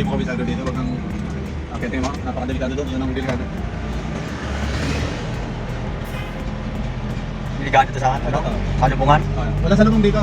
mo kabisado dito, huwag kang akitin mo, napakadelikado doon, yun ang delikado. Delikado ito sa ano? Sa lubungan? Wala sa lubong dito.